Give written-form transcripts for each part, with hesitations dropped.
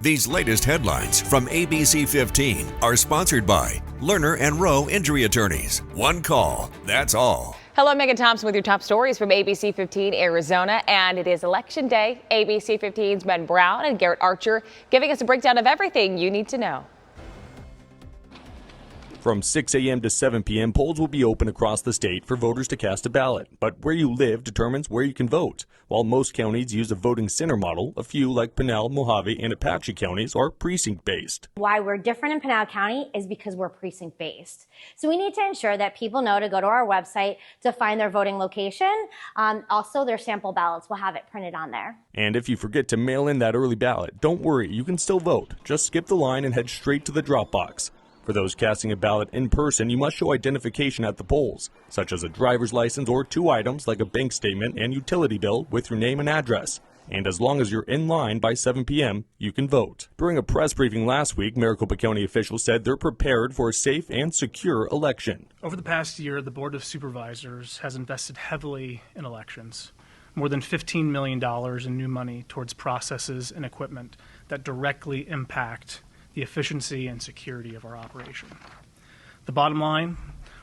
These latest headlines from ABC15 are sponsored by Lerner and Rowe Injury Attorneys. One call, that's all. Hello, Megan Thompson with your top stories from ABC15 Arizona, and it is Election Day. ABC15's Ben Brown and Garrett Archer giving us a breakdown of everything you need to know. From 6 a.m. to 7 p.m., polls will be open across the state for voters to cast a ballot. But where you live determines where you can vote. While most counties use a voting center model, a few like Pinal, Mojave, and Apache counties are precinct-based. Why we're different in Pinal County is because we're precinct-based. So we need to ensure that people know to go to our website to find their voting location. Also, their sample ballots will have it printed on there. And if you forget to mail in that early ballot, don't worry, you can still vote. Just skip the line and head straight to the drop box. For those casting a ballot in person, you must show identification at the polls, such as a driver's license or 2 items like a bank statement and utility bill with your name and address. And as long as you're in line by 7 p.m., you can vote. During a press briefing last week, Maricopa County officials said they're prepared for a safe and secure election. Over the past year, the Board of Supervisors has invested heavily in elections. More than $15 million in new money towards processes and equipment that directly impact the efficiency and security of our operation. The bottom line,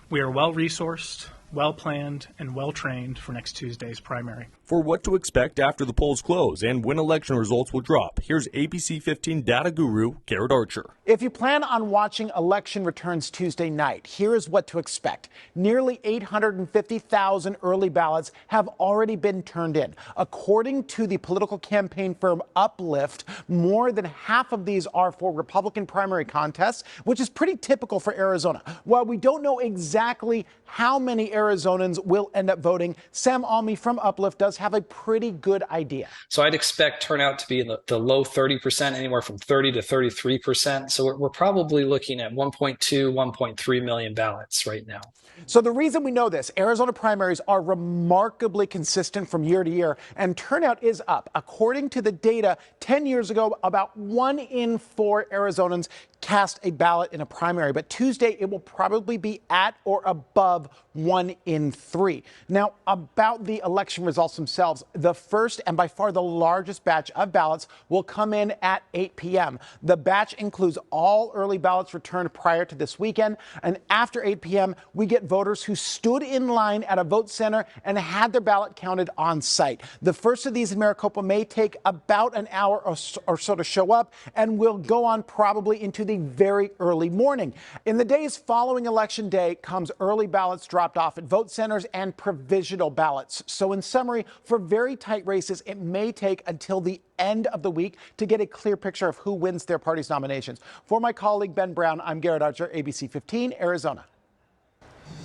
we are well-resourced, well-planned, and well-trained for next Tuesday's primary. For what to expect after the polls close and when election results will drop, here's ABC15 data guru Garrett Archer. If you plan on watching election returns Tuesday night, here is what to expect. Nearly 850,000 early ballots have already been turned in. According to the political campaign firm Uplift, more than half of these are for Republican primary contests, which is pretty typical for Arizona. While we don't know exactly how many Arizonans will end up voting, Sam Almy from Uplift does have a pretty good idea. So I'd expect turnout to be in the low 30%, anywhere from 30 to 33%. So we're probably looking at 1.2, 1.3 million ballots right now. So the reason we know this, Arizona primaries are remarkably consistent from year to year, and turnout is up. According to the data, 10 years ago, about 1 in 4 Arizonans cast a ballot in a primary, but Tuesday it will probably be at or above 1 in 3. Now, about the election results themselves, the first and by far the largest batch of ballots will come in at 8 p.m. The batch includes all early ballots returned prior to this weekend, and after 8 p.m., we get voters who stood in line at a vote center and had their ballot counted on site. The first of these in Maricopa may take about an hour or so to show up and will go on probably into the very early morning. In the days following Election Day comes early ballots dropped off at vote centers and provisional ballots. So in summary, for very tight races, it may take until the end of the week to get a clear picture of who wins their party's nominations. For my colleague Ben Brown, I'm Garrett Archer, ABC 15, Arizona.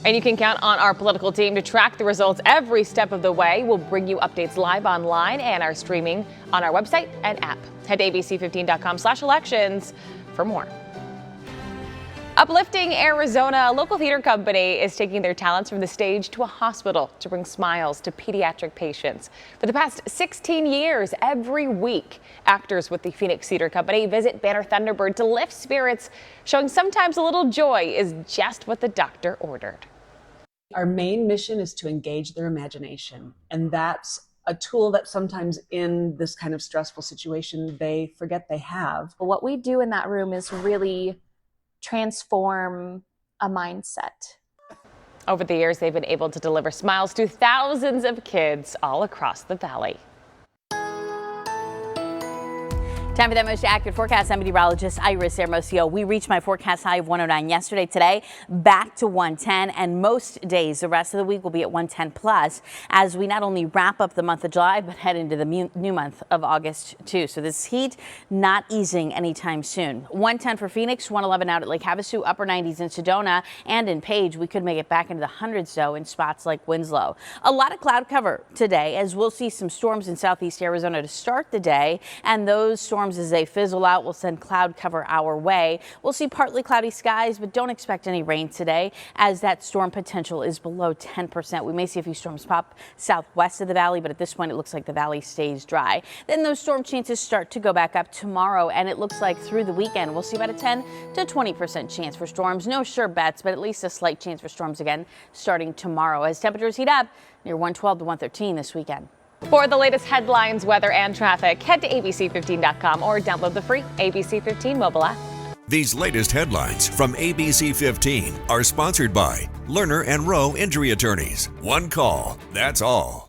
And you can count on our political team to track the results every step of the way. We'll bring you updates live online and are streaming on our website and app. Head to abc15.com/elections for more. Uplifting Arizona, a local theater company, is taking their talents from the stage to a hospital to bring smiles to pediatric patients. For the past 16 years, every week, actors with the Phoenix Theater Company visit Banner Thunderbird to lift spirits, showing sometimes a little joy is just what the doctor ordered. Our main mission is to engage their imagination, and that's a tool that sometimes in this kind of stressful situation they forget they have. What we do in that room is really transform a mindset. Over the years, they've been able to deliver smiles to thousands of kids all across the valley. Time for that most accurate forecast. I'm meteorologist Iris Hermosillo. We reached my forecast high of 109 yesterday. Today, back to 110, and most days the rest of the week will be at 110 plus as we not only wrap up the month of July, but head into the new month of August too. So this heat not easing anytime soon. 110 for Phoenix, 111 out at Lake Havasu, upper 90s in Sedona and in Page. We could make it back into the hundreds though in spots like Winslow. A lot of cloud cover today as we'll see some storms in southeast Arizona to start the day, and those storms as they fizzle out will send cloud cover our way. We'll see partly cloudy skies, but don't expect any rain today as that storm potential is below 10%. We may see a few storms pop southwest of the valley, but at this point it looks like the valley stays dry. Then those storm chances start to go back up tomorrow, and it looks like through the weekend we'll see about a 10 to 20% chance for storms. No sure bets, but at least a slight chance for storms again starting tomorrow as temperatures heat up near 112 to 113 this weekend. For the latest headlines, weather, and traffic, head to abc15.com or download the free ABC15 mobile app. These latest headlines from ABC15 are sponsored by Lerner and Rowe Injury Attorneys. One call, that's all.